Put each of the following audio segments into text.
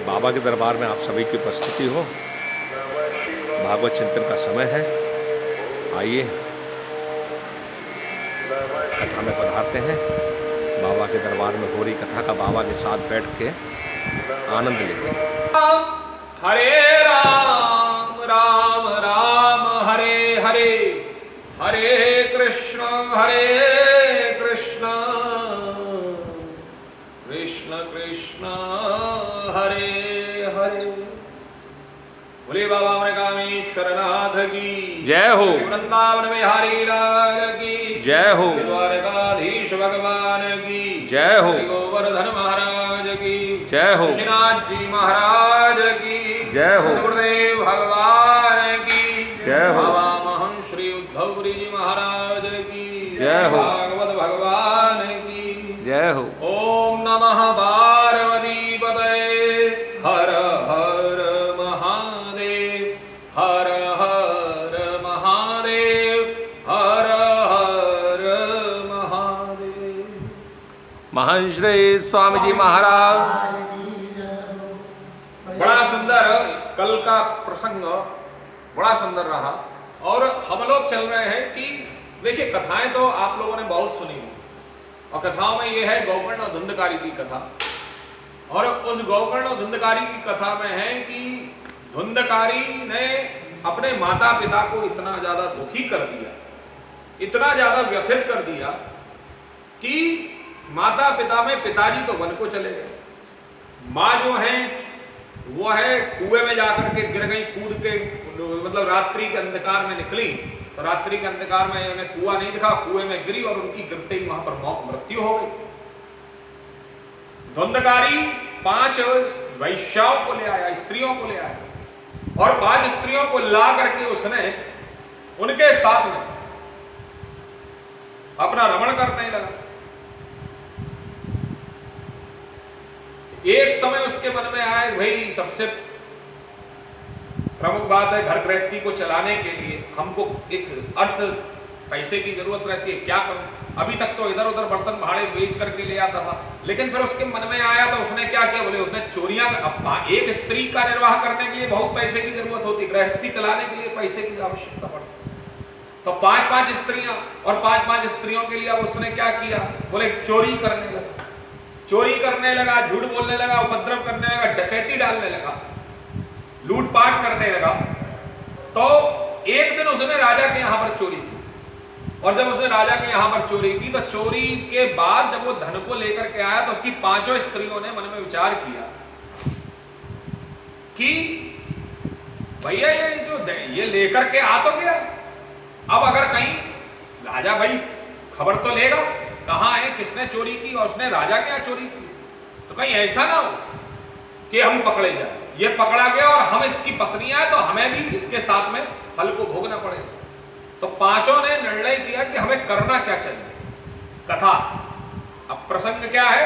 बाबा के दरबार में आप सभी की उपस्थिति हो। भागवत चिंतन का समय है। आइए कथा में पधारते हैं। बाबा के दरबार में हो रही कथा का बाबा के साथ बैठ के आनंद लेते हैं। हरे राम राम राम हरे हरे, हरे कृष्ण कृष्ण कृष्ण हरे हरे। बोले बाबा कामेश्वर नाथ की जय हो। वृंदावन बिहारी लाल की जय हो। द्वारकाधीश भगवान की जय हो। गोवर्धन महाराज की जय हो। श्रीनाथ जी महाराज की जय हो। गुरुदेव भगवान की जय हो। बाबा महं श्री उद्धवपुरी जी महाराज की जय हो। भागवत भगवान की जय हो। ओम नमः पार्वती पतये हर हर महादेव, हर हर महादेव, हर हर महादेव। महंश्री स्वामी जी महाराज। बड़ा सुंदर कल का प्रसंग बड़ा सुंदर रहा। और हम लोग चल रहे हैं कि देखिए कथाएं तो आप लोगों ने बहुत सुनी होंगी, और कथाओं में ये है गौकर्ण और धुंधकारी की कथा। और उस गौकर्ण और धुंधकारी की कथा में है कि धुंधकारी ने अपने माता पिता को इतना ज्यादा दुखी कर दिया, इतना ज्यादा व्यथित कर दिया कि माता पिता में पिताजी तो वन को चले गए, माँ जो है वो है कुएं में जाकर के गिर गई कूद के, मतलब रात्रि के अंधकार में निकली तो रात्रि के अंधकार में उन्हें कुआं नहीं दिखा, कुएं में गिरी और उनकी गिरते ही वहां पर मृत्यु हो गई। धुंधकारी 5 वैश्याओं को ले आया, स्त्रियों को ले आया, और 5 स्त्रियों को ला करके उसने उनके साथ में अपना रमण करने लगा। एक समय उसके मन में आए, भाई सबसे प्रमुख बात है घर गृहस्थी को चलाने के लिए हमको एक अर्थ पैसे की जरूरत रहती है, क्या करूं। अभी तक तो इधर उधर बर्तन भाड़े बेच करके ले आता था, लेकिन फिर उसके मन में आया तो उसने क्या किया, बोले उसने चोरियां। एक स्त्री का निर्वाह करने के लिए बहुत पैसे की जरूरत होती, गृहस्थी चलाने के लिए पैसे की आवश्यकता पड़ती। तो 5-5 स्त्रियां और 5-5 स्त्रियों के लिए अब उसने क्या किया, बोले चोरी करने लगा, चोरी करने लगा, झूठ बोलने लगा, उपद्रव करने लगा, डकैती डालने लगा, लूटपाट करने लगा। तो एक दिन उसने राजा के यहां पर चोरी की, और जब उसने राजा के यहां पर चोरी की तो चोरी के बाद जब वो धन को लेकर के आया तो उसकी 5 स्त्रियों ने मन में विचार किया कि भैया ये लेकर के आ तो गया, अब अगर कहीं राजा भाई खबर तो लेगा कहां है, किसने चोरी की, और उसने राजा के यहां चोरी की, तो कहीं ऐसा ना हो कि हम पकड़े जाए। ये पकड़ा गया और हम इसकी पत्नियां हैं तो हमें भी इसके साथ में फल को भोगना पड़ेगा। तो 5 ने निर्णय किया कि हमें करना क्या चाहिए। कथा, अब प्रसंग क्या है,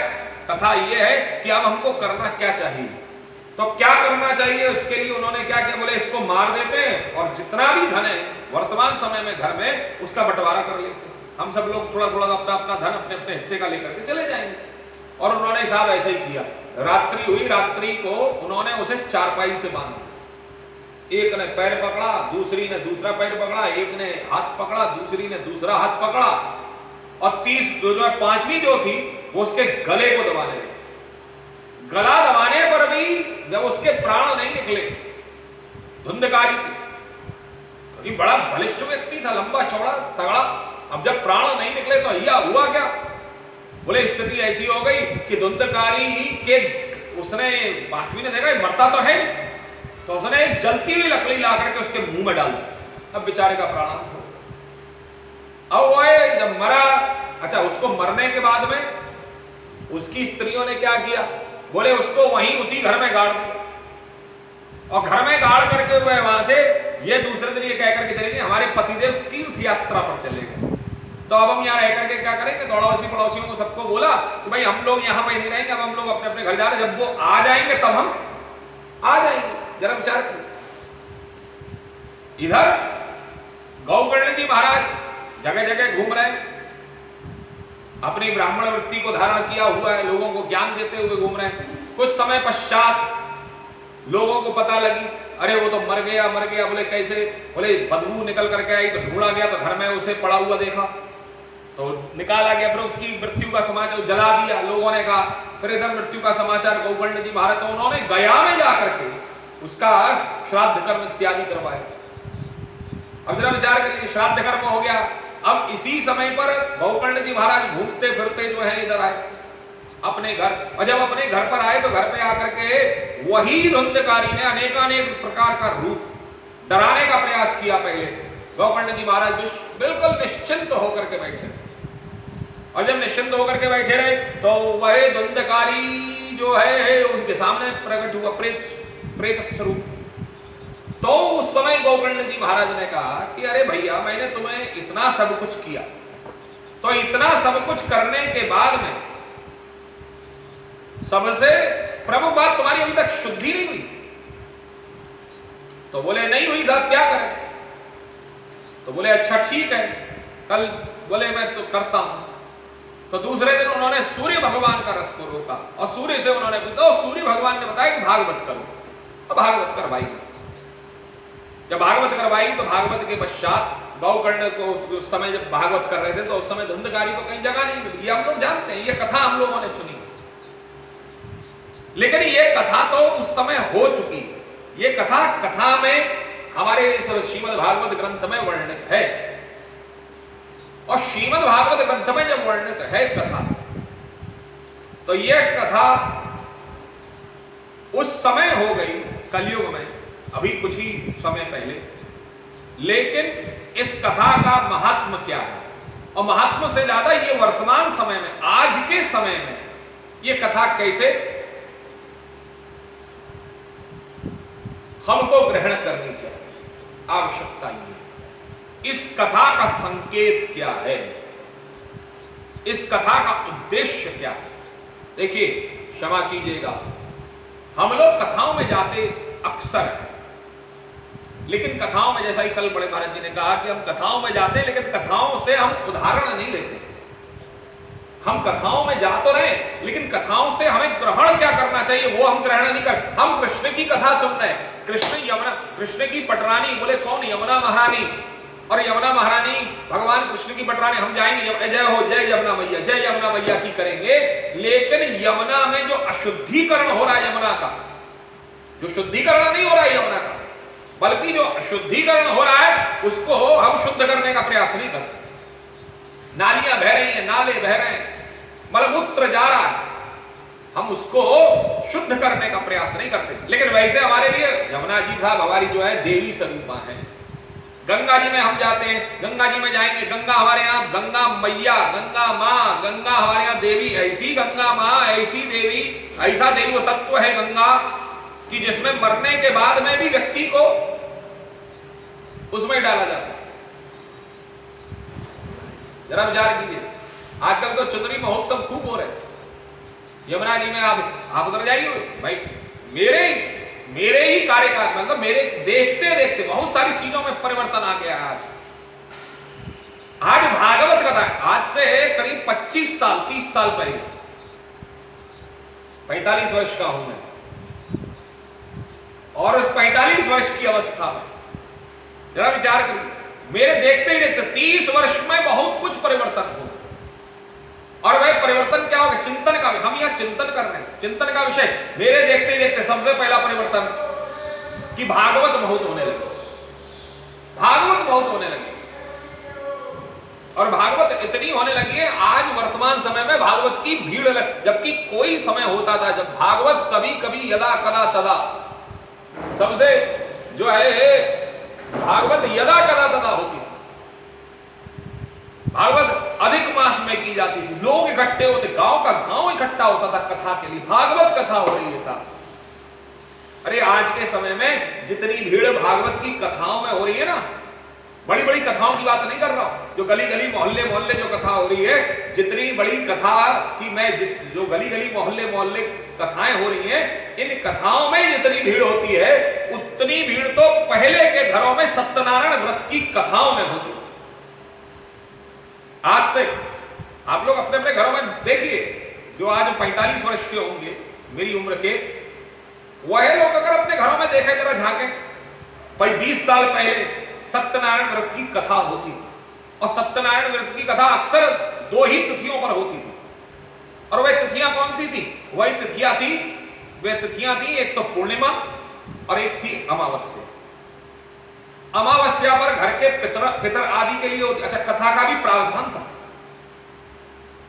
कथा ये है कि अब हमको करना क्या चाहिए। तो क्या करना चाहिए उसके लिए उन्होंने क्या किया, बोले इसको मार देते हैं और जितना भी धन है वर्तमान समय में घर में उसका बंटवारा कर लेते हैं, हम सब लोग थोड़ा थोड़ा अपना अपना धन अपने अपने हिस्से का लेकर के चले जाएंगे। और उन्होंने साहब ऐसे ही किया। रात्रि हुई, रात्रि को उन्होंने उसे चारपाई से बांध दिया। एक ने पैर पकड़ा, दूसरी ने दूसरा पैर पकड़ा, एक ने हाथ पकड़ा, दूसरी ने दूसरा हाथ पकड़ा, और 5वीं जो थी वो उसके गले को दबाने लगी। गला दबाने पर भी जब उसके प्राण नहीं निकले धुंधकारी, क्योंकि बड़ा बलिष्ठ व्यक्ति था, लंबा चौड़ा तगड़ा, अब जब प्राण नहीं निकले तो यह हुआ क्या, बोले स्थिति ऐसी हो गई कि धुंधकारी के उसने 5वीं ने देखा मरता तो है नहीं, तो उसने एक जलती हुई लकड़ी ला करके उसके मुंह में डाल दी। अब बेचारे का प्राणांत हो गया। अब वो जब मरा, अच्छा उसको मरने के बाद में उसकी स्त्रियों ने क्या किया, बोले उसको वहीं उसी घर में गाड़ दिया, और घर में गाड़ करके हुए वहां से ये दूसरे दिन ये कह करके चले गए हमारे पतिदेव तीर्थ यात्रा पर चले गए, तो अब हम यहाँ रह करके क्या करेंगे। दौड़ासी पड़ोसियों को सबको बोला कि भाई हम लोग यहाँ पे नहीं रहेंगे, अब हम लोग अपने अपने घर जा रहे हैं, जब वो आ जाएंगे तब हम आ जाएंगे। जरा विचार करो, इधर गौकर्ण जी महाराज जगह जगह घूम रहे हैं, अपनी ब्राह्मण वृत्ति को धारण किया हुआ है, लोगों को ज्ञान देते हुए घूम रहे हैं। कुछ समय पश्चात लोगों को पता लगी, अरे वो तो मर गया मर गया। बोले कैसे? बोले बदबू निकल करके आई तो ढूंढा गया तो घर में उसे पड़ा हुआ देखा तो निकाला गया, फिर उसकी मृत्यु का समाचार जला दिया लोगों ने कहा। फिर इधर मृत्यु का समाचार गोकर्ण जी महाराज, तो उन्होंने गया में जाकर के उसका श्राद्ध कर्म इत्यादि करवाए। अब जरा विचार करिए, श्राद्ध कर्म हो गया। अब इसी समय पर गोकर्ण जी महाराज घूमते फिरते जो है इधर आए अपने घर, और जब अपने घर पर आए तो घर पे आकर के वही धुंधकारी ने अनेकानेक प्रकार का रूप डराने का प्रयास किया पहले से। गोकर्ण जी महाराज बिल्कुल निश्चिंत होकर के बैठे, और जब निश्चिंत होकर के बैठे रहे तो वह धुंधकारी जो है उनके सामने प्रकट हुआ, प्रेत स्वरूप। तो उस समय गोकर्ण जी महाराज ने कहा कि अरे भैया, मैंने तुम्हें इतना सब कुछ किया, तो इतना सब कुछ करने के बाद में सबसे प्रमुख बात तुम्हारी अभी तक शुद्धि नहीं हुई। तो बोले नहीं हुई साहब, क्या करें? तो बोले अच्छा ठीक है, कल बोले मैं तो करता हूं। तो दूसरे दिन उन्होंने सूर्य भगवान का रथ को रोका और सूर्य से उन्होंने पूछा, तो सूर्य भगवान ने बताया कि भागवत करो। और भागवत करवाई। जब भागवत करवाई तो भागवत के पश्चात गोकर्ण को उस समय जब भागवत कर रहे थे तो उस समय धुंधकारी को कहीं जगह नहीं मिली। ये हम लोग जानते हैं, ये कथा हम लोगों ने सुनी, लेकिन ये कथा तो उस समय हो चुकी है। ये कथा में हमारे इस श्रीमद् भागवत ग्रंथ में वर्णित है, और श्रीमद् भागवत ग्रंथ में जब वर्णित है कथा, तो यह कथा उस समय हो गई कलयुग में, अभी कुछ ही समय पहले। लेकिन इस कथा का महात्म क्या है, और महात्म से ज्यादा ये वर्तमान समय में, आज के समय में ये कथा कैसे हमको ग्रहण करनी चाहिए, आवश्यकता ये। इस कथा का संकेत क्या है, इस कथा का उद्देश्य क्या है? देखिए, क्षमा कीजिएगा, हम लोग कथाओं में जाते अक्सर हैं, लेकिन कथाओं में, जैसा ही कल बड़े महाराज जी ने कहा कि हम कथाओं में जाते हैं, लेकिन कथाओं से हम उदाहरण नहीं लेते। हम कथाओं में जा तो रहे, लेकिन कथाओं से हमें ग्रहण क्या करना चाहिए वो हम ग्रहण नहीं कर। हम कृष्ण की कथा सुन रहे हैं, कृष्ण की पटरानी, बोले कौन? यमुना महारानी। और यमुना महारानी भगवान कृष्ण की पटरानी, हम जाएंगे जय हो जय यमुना मैया, जय यमुना मैया की करेंगे। लेकिन यमुना में जो अशुद्धिकरण हो रहा है यमुना का, जो शुद्धिकरण नहीं हो रहा है यमुना का, बल्कि जो अशुद्धिकरण हो रहा है उसको हम शुद्ध करने का प्रयास नहीं करते। नालियां बह रही हैं, नाले बह रहे हैं, मलमूत्र जा रहा है, हम उसको शुद्ध करने का प्रयास नहीं करते। लेकिन वैसे हमारे लिए यमुना जी का हमारी जो है देवी स्वरूपा है। गंगा जी में हम जाते हैं, गंगा जी में जाएंगे, गंगा हमारे यहाँ गंगा मैया, गंगा माँ, गंगा हमारे यहाँ देवी, ऐसी गंगा माँ, ऐसी देवी, ऐसा देव तत्व है गंगा कि जिसमें मरने के बाद में भी व्यक्ति को उसमें डाला जाता है। जरा विचार कीजिए, आजकल तो चुनरी महोत्सव खूब हो रहे हैं यमुना जी में। आप उधर जाइए भाई, मेरे ही कार्यकाल, मतलब मेरे देखते देखते बहुत सारी चीजों में परिवर्तन आ गया है। आज भागवत कथा, आज से करीब 25 साल 30 साल पहले, 45 वर्ष का हूं मैं, और उस 45 वर्ष की अवस्था में जरा विचार करिए, मेरे देखते ही देखते 30 वर्ष में बहुत कुछ परिवर्तन हो। और वह परिवर्तन क्या होगा? चिंतन का, हम यहां चिंतन कर रहे हैं, चिंतन का विषय। मेरे देखते ही देखते सबसे पहला परिवर्तन कि भागवत बहुत होने लगे, भागवत बहुत होने लगे, और भागवत इतनी होने लगी है आज वर्तमान समय में भागवत की भीड़ लग। जबकि कोई समय होता था जब भागवत कभी कभी यदा कदा तदा, सबसे जो है भागवत यदा कदा तदा होती थी, भागवत अधिक मास में की जाती थी, लोग इकट्ठे होते, गांव का गांव इकट्ठा होता था कथा के लिए, भागवत कथा हो रही है साहब। अरे आज के समय में जितनी भीड़ भागवत की कथाओं में हो रही है ना, बड़ी बड़ी कथाओं की बात नहीं कर रहा हूं, जो गली गली मोहल्ले मोहल्ले जो कथा हो रही है, जितनी बड़ी कथा की मैं जो गली गली मोहल्ले मोहल्ले कथाएं हो रही हैं, इन कथाओं में जितनी भीड़ होती है उतनी भीड़ तो पहले के घरों में सत्यनारायण व्रत की कथाओं में होती है। आज से आप लोग अपने अपने घरों में देखिए, जो आज 45 वर्ष के होंगे मेरी उम्र के, वह लोग अगर अपने घरों में देखे जरा झांके, भाई 20 साल पहले सत्यनारायण व्रत की कथा होती थी, और सत्यनारायण व्रत की कथा अक्सर 2 ही तिथियों पर होती थी, और वह तिथियां कौन सी थी? वही तिथियां थी, वे तिथियां थी, एक तो पूर्णिमा और एक थी अमावस्या। अमावस्या पर घर के पितर आदि के लिए होती। अच्छा, कथा का भी प्रावधान था।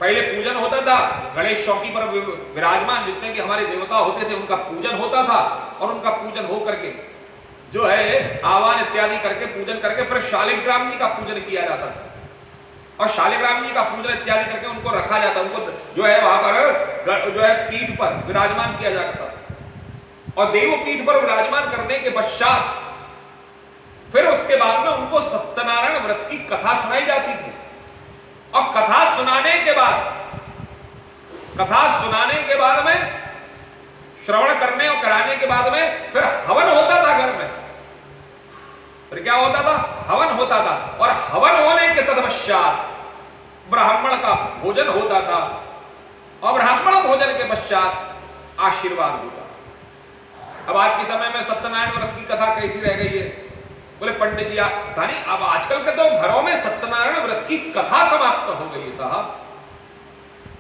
पहले पूजन होता था, गणेश चौकी पर विराजमान जितने भी हमारे देवता होते थे उनका पूजन होता था, और उनका पूजन हो करके जो है आवाहन इत्यादि करके पूजन करके फिर शालिग्राम जी का पूजन किया जाता था, और शालिग्राम जी का पूजन इत्यादि करके उनको रखा जाता, उनको जो है वहां पर जो है पीठ पर विराजमान किया जाता था, और देव पीठ पर विराजमान करने के पश्चात फिर उसके बाद में उनको सत्यनारायण व्रत की कथा सुनाई जाती थी। और कथा सुनाने के बाद में श्रवण करने और कराने के बाद में फिर हवन होता था घर में। फिर क्या होता था? हवन होता था, और हवन होने के तत्पश्चात ब्राह्मण का भोजन होता था, और ब्राह्मण भोजन के पश्चात आशीर्वाद होता था। अब आज के समय में सत्यनारायण व्रत की कथा कैसी रह गई है? बोले पंडित जी पता नहीं, अब आजकल के तो घरों में सत्यनारायण व्रत की कथा समाप्त हो गई है साहब,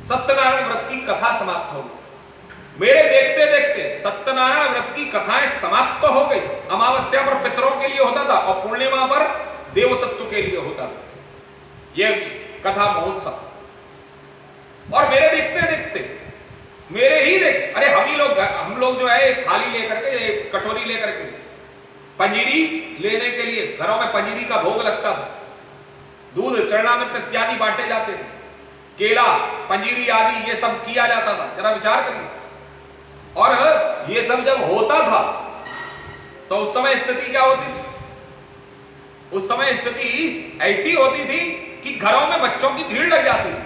सत्यनारायण व्रत की कथा समाप्त हो गई। मेरे देखते देखते सत्यनारायण व्रत की कथाएं समाप्त हो गई। अमावस्या पर पितरों के लिए होता था, और पूर्णिमा पर देव तत्व के लिए होता था ये कथा महोत्सव। और मेरे देखते देखते अरे हम लोग जो है एक थाली लेकर के, एक कटोरी लेकर के पंजीरी लेने के लिए घरों में पंजीरी का भोग लगता था, दूध चरणामृत इत्यादि बांटे जाते थे, केला पंजीरी आदि ये सब किया जाता था। जरा विचार करिए, और ये सब जब होता था तो उस समय स्थिति क्या होती थी? उस समय स्थिति ऐसी होती थी कि घरों में बच्चों की भीड़ लग जाती थी,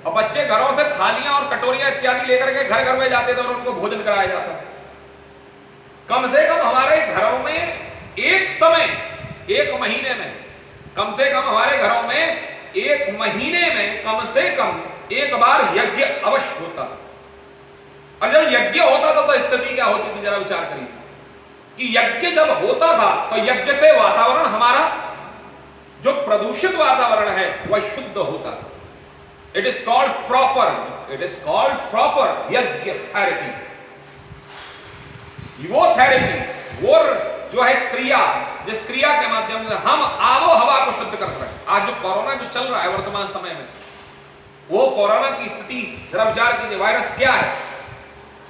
और बच्चे घरों से थालियां और कटोरियां इत्यादि लेकर के घर घर में जाते थे और उनको भोजन कराया जाता। कम से कम हमारे घरों में एक समय, एक महीने में, कम से कम हमारे घरों में एक महीने में कम से कम एक बार यज्ञ अवश्य होता था। और जब यज्ञ होता था तो स्थिति क्या होती थी? जरा विचार करिए कि यज्ञ जब होता था तो यज्ञ से वातावरण, हमारा जो प्रदूषित वातावरण है वह शुद्ध होता था। इट इज कॉल्ड प्रॉपर यज्ञ थेरेपी। वो थेरेपी, वो जो है क्रिया, जिस क्रिया के माध्यम से हम आबो हवा को शुद्ध कर रहे हैं। आज जो कोरोना जो चल रहा है वर्तमान समय में, वो कोरोना की स्थिति जरा विचार कीजिए, वायरस क्या है?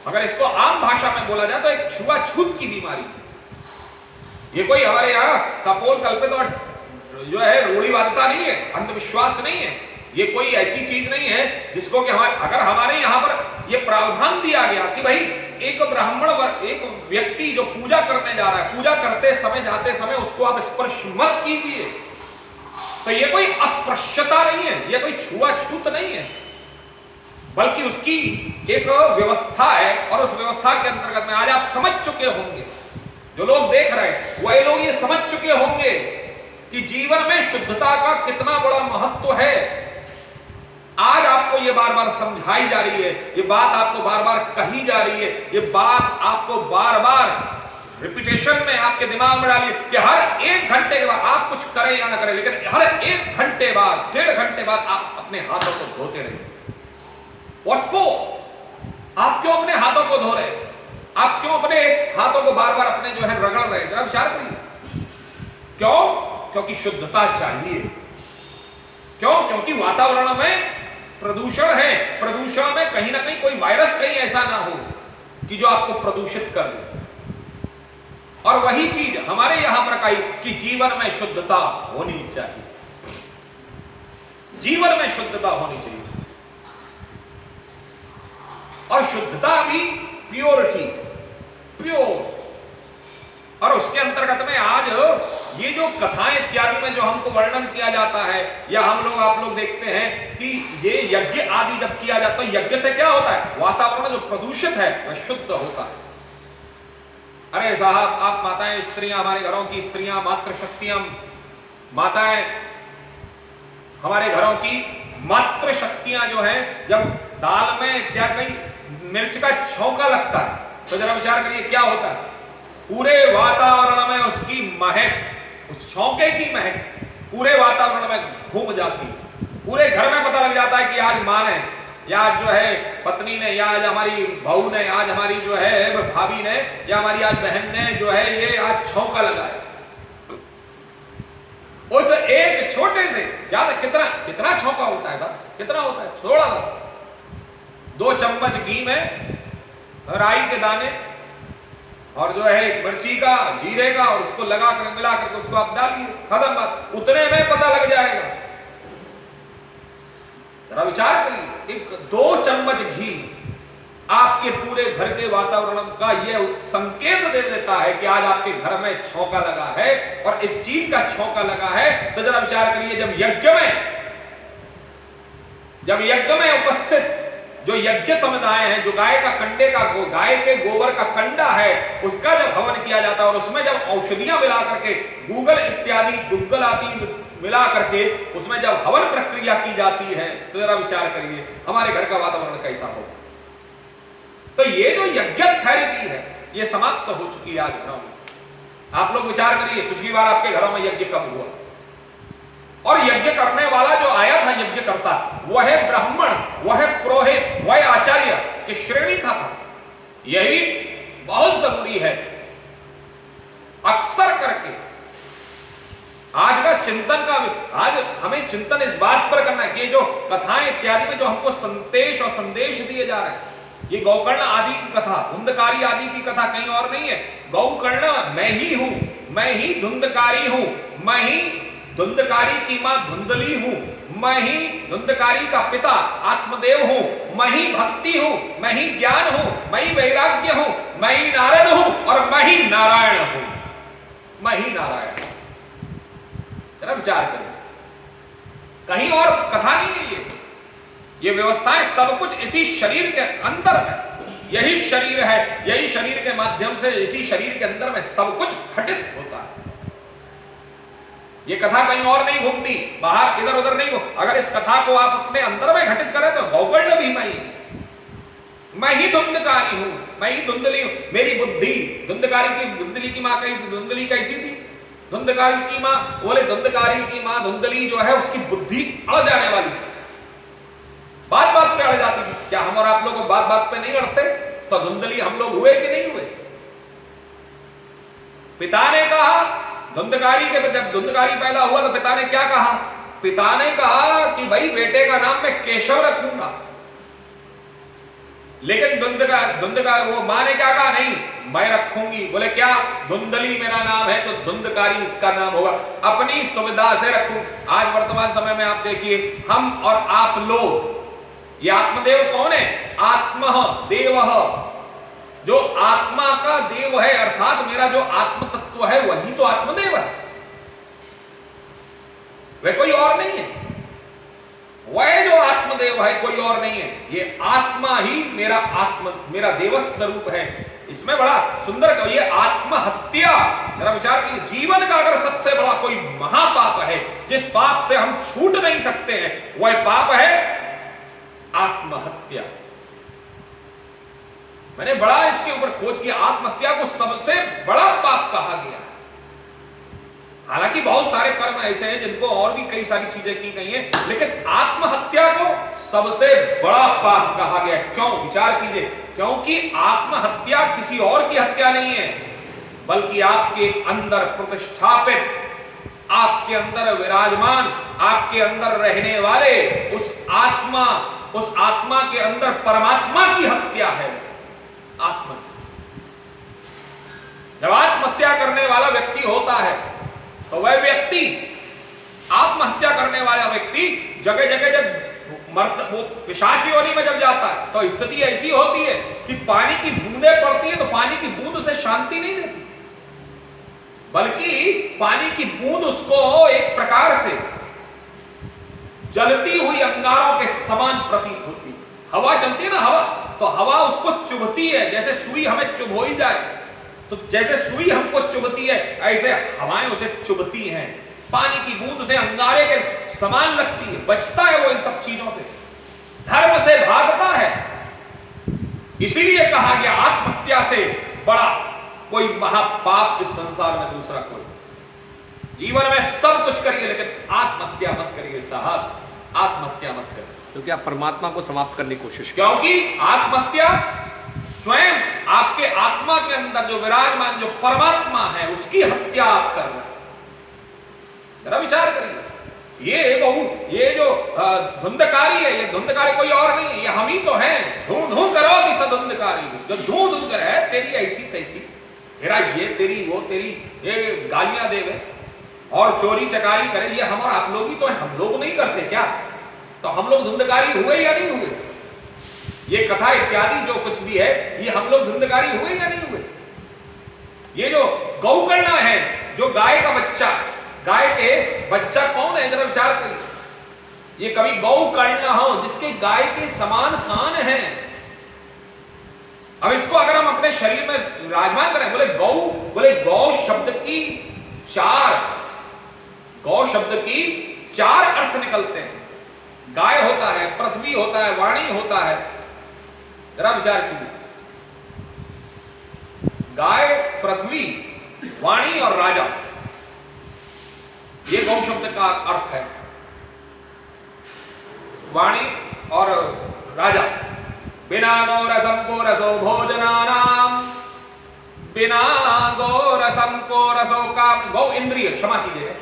अगर इसको आम भाषा में बोला जाए तो एक छुआछूत की बीमारी। ये कोई हमारे यहाँ कपोल कल्पित और जो है रूढ़िवादिता नहीं है, अंधविश्वास नहीं है, ये कोई ऐसी चीज नहीं है जिसको कि अगर हमारे यहाँ पर ये प्रावधान दिया गया कि भाई एक ब्राह्मण एक व्यक्ति जो पूजा करने जा रहा है, पूजा करते समय जाते समय उसको आप स्पर्श मत कीजिए, तो ये कोई अस्पृश्यता नहीं है, ये कोई छुआछूत नहीं है, बल्कि उसकी एक व्यवस्था है। और उस व्यवस्था के अंतर्गत में आज आप समझ चुके होंगे, जो लोग देख रहे हैं वही लोग ये समझ चुके होंगे कि जीवन में शुद्धता का कितना बड़ा महत्व है। आज आपको ये बार बार समझाई जा रही है, ये बात आपको बार बार कही जा रही है, ये बात आपको बार बार रिपीटेशन में आपके दिमाग में डालिए कि हर 1 घंटे के बाद आप कुछ करें या ना करें, लेकिन हर 1 घंटे बाद, 1.5 घंटे बाद आप अपने हाथों को धोते रहिए। What for? आप क्यों अपने हाथों को धो रहे? आप क्यों अपने हाथों को बार बार अपने जो है रगड़ रहे? जरा विचार करिए। क्यों? क्योंकि शुद्धता चाहिए। क्यों? क्योंकि वातावरण में प्रदूषण है, प्रदूषण में कहीं ना कहीं कोई वायरस कहीं ऐसा ना हो कि जो आपको प्रदूषित कर दे। और वही चीज हमारे यहां पर कही कि जीवन में शुद्धता होनी चाहिए, जीवन में शुद्धता होनी चाहिए। और शुद्धता भी प्योरिटी, प्योर। और उसके अंतर्गत में आज ये जो कथाएं इत्यादि में जो हमको वर्णन किया जाता है, या हम लोग आप लोग देखते हैं कि ये यज्ञ आदि जब किया जाता है, यज्ञ से क्या होता है? वातावरण जो प्रदूषित है वह शुद्ध होता है। अरे साहब, आप माताएं, स्त्रियां, हमारे घरों की स्त्रियां, मातृशक्तियां, माताएं, हमारे घरों की मातृशक्तियां जो है, जब दाल में इत्यादि मिर्च का छौंका लगता है तो जरा विचार करिए क्या होता है? पूरे वातावरण में उसकी महक, उस छौके की महक पूरे वातावरण में घूम जाती है। पूरे घर में पता लग जाता है कि आज माँ ने, या आज जो है पत्नी ने, या आज हमारी बहू ने, आज हमारी जो है भाभी ने, या हमारी आज बहन ने जो है ये आज छौंका लगाया। उस एक छोटे से ज्यादा कितना कितना छौंका होता है साहब, कितना होता है, थोड़ा सा 2 चम्मच घी में राई के दाने और जो है मिर्ची का, जीरे का, और उसको लगा कर मिला करके उसको आप डालिए, खत्म बात। उतने में पता लग जाएगा। जरा विचार करिए, 2 चम्मच घी आपके पूरे घर के वातावरण का यह संकेत दे देता है कि आज आपके घर में छौंका लगा है और इस चीज का छौंका लगा है। तो जरा विचार करिए, जब यज्ञ में उपस्थित जो यज्ञ समुदाय है, जो गाय का कंडे का, गाय के गोबर का कंडा है, उसका जब हवन किया जाता है और उसमें जब औषधियां मिला करके, गूगल इत्यादि, गुग्गल आदि मिला करके उसमें जब हवन प्रक्रिया की जाती है, तो जरा विचार करिए हमारे घर का वातावरण कैसा होगा। तो ये जो यज्ञ थेरेपी है ये समाप्त हो चुकी है आज घरों में। आप लोग विचार करिए, पिछली बार आपके घरों में यज्ञ कब हुआ? और यज्ञ करने वाला जो आया था यज्ञ करता, वह है ब्राह्मण, वह है पुरोहित, वह है आचार्य की श्रेणी का था। यही बहुत जरूरी है। अक्सर करके आज का चिंतन का, आज हमें चिंतन इस बात पर करना है कि जो कथाएं इत्यादि में जो हमको संदेश और संदेश दिए जा रहे हैं, ये गौकर्ण आदि की कथा, धुंधकारी आदि की कथा कहीं और नहीं है। गौकर्ण मैं ही हूं, मैं ही धुंधकारी हूं, मैं ही धुंधकारी की मां धुंधली हूं, मैं ही धुंधकारी का पिता आत्मदेव हूं, मैं ही भक्ति हूं, मैं ही ज्ञान हूं, मैं ही वैराग्य हूं, मैं ही नारद हूं और मैं ही नारायण हूं, मैं ही नारायण। जरा विचार करें, कहीं और कथा नहीं है। ये व्यवस्थाएं सब कुछ इसी शरीर के अंदर है। यही शरीर है, यही शरीर के माध्यम से, इसी शरीर के अंदर में सब कुछ घटित होता है। ये कथा कहीं और नहीं घूमती, बाहर इधर उधर नहीं हो। अगर इस कथा को आप अपने अंदर में घटित करें तो गौकर्ण भी मैं ही धुंधकारी हूं, मैं ही धुंधली हूं। मेरी बुद्धि, धुंधकारी की, धुंधली की मां कैसी, धुंधली कैसी थी? धुंधकारी की मां, बोले धुंधकारी की मां धुंधली जो है उसकी बुद्धि अड़ जाने वाली थी, बात बात पे अड़ जाती थी। क्या हम और आप लोग बात बात पे नहीं अड़ते? तो धुंधली हम लोग हुए कि नहीं हुए? पिता ने कहा धुंधकारी के, जब धुंधकारी पैदा हुआ तो पिता ने क्या कहा? पिता ने कहा कि भाई बेटे का नाम मैं केशव रखूंगा। लेकिन धुंधकार वो मां ने क्या कहा? नहीं, मैं रखूंगी। बोले क्या? धुंधली मेरा नाम है तो धुंधकारी इसका नाम होगा, अपनी सुविधा से रखूं। आज वर्तमान समय में आप देखिए, हम और आप लोग, ये आत्मदेव कौन है? आत्म देव, जो आत्मा का देव है, अर्थात मेरा जो आत्म तत्व है वही तो आत्मदेव है, वह कोई और नहीं है। वह जो आत्मदेव है कोई और नहीं है, ये आत्मा ही मेरा देव स्वरूप है। इसमें बड़ा सुंदर ये आत्महत्या, जरा विचार कीजिए, जीवन का अगर सबसे बड़ा कोई महापाप है, जिस पाप से हम छूट नहीं सकते हैं, वह पाप है आत्महत्या। मैंने बड़ा इसके ऊपर खोज किया, आत्महत्या को सबसे बड़ा पाप कहा गया। हालांकि बहुत सारे कर्म ऐसे हैं जिनको और भी कई सारी चीजें की गई हैं, लेकिन आत्महत्या को सबसे बड़ा पाप कहा गया। क्यों? विचार कीजिए, क्योंकि आत्महत्या किसी और की हत्या नहीं है, बल्कि आपके अंदर प्रतिष्ठापित, आपके अंदर विराजमान, आपके अंदर रहने वाले उस आत्मा के अंदर परमात्मा की हत्या है। आत्मा, जब आत्महत्या करने वाला व्यक्ति होता है तो वह व्यक्ति, आत्महत्या करने वाला व्यक्ति जगह जगह जब वो पिशाच योनि में जब जाता है तो स्थिति ऐसी होती है कि पानी की बूंदें पड़ती है तो पानी की बूंद उसे शांति नहीं देती, बल्कि पानी की बूंद उसको एक प्रकार से जलती हुई अंगारों के समान प्रतीत होती है। हवा चलती है ना, हवा, तो हवा उसको चुभती है, जैसे सुई हमें चुभोई जाए, तो जैसे सुई हमको चुभती है ऐसे हवाएं उसे चुभती हैं। पानी की बूंद उसे अंगारे के समान लगती है, बचता है वो इन सब चीजों से, धर्म से भागता है। इसीलिए कहा गया आत्महत्या से बड़ा कोई महापाप इस संसार में दूसरा कोई। जीवन में सब कुछ करिए लेकिन आत्महत्या मत करिए साहब, आत्महत्या मत करिए। क्योंकि आप परमात्मा को समाप्त करने की कोशिश क्योंकि आत्महत्या स्वयं आपके आत्मा के अंदर जो विराजमान जो परमात्मा है उसकी हत्या आप कर रहे हैं। जरा विचार करिए, ये जो धुंधकारी है, ये धुंधकारी कोई और नहीं, ये हम ही तो हैं। धू धू करो दिशा धुंधकारी, जो धू धू कर है तेरी ऐसी तैसी, तेरा ये तेरी वो तेरी, ये गालियां देवे और चोरी चकारी करे, ये हम और आप लोग ही तो हैं। हम लोग नहीं करते क्या? तो हम लोग धुंधकारी हुए या नहीं हुए? ये कथा इत्यादि जो कुछ भी है ये हम लोग धुंधकारी हुए या नहीं हुए? ये जो गौकर्णा है, जो गाय का बच्चा, गाय के बच्चा कौन है जरा विचार करिए। ये कभी गौकर्ण हो जिसके गाय के समान कान है। अब इसको अगर हम अपने शरीर में विराजमान करें, बोले गौ शब्द की चार अर्थ निकलते हैं। गाय होता है, पृथ्वी होता है, वाणी होता है। जरा विचार कीजिए, गाय, पृथ्वी, वाणी और राजा, ये गौ शब्द का अर्थ है। वाणी और राजा। बिना गौ रसम को रसो भोजनानाम, बिना गौ रसम को रसो काम। गौ इंद्रिय, क्षमा कीजिएगा,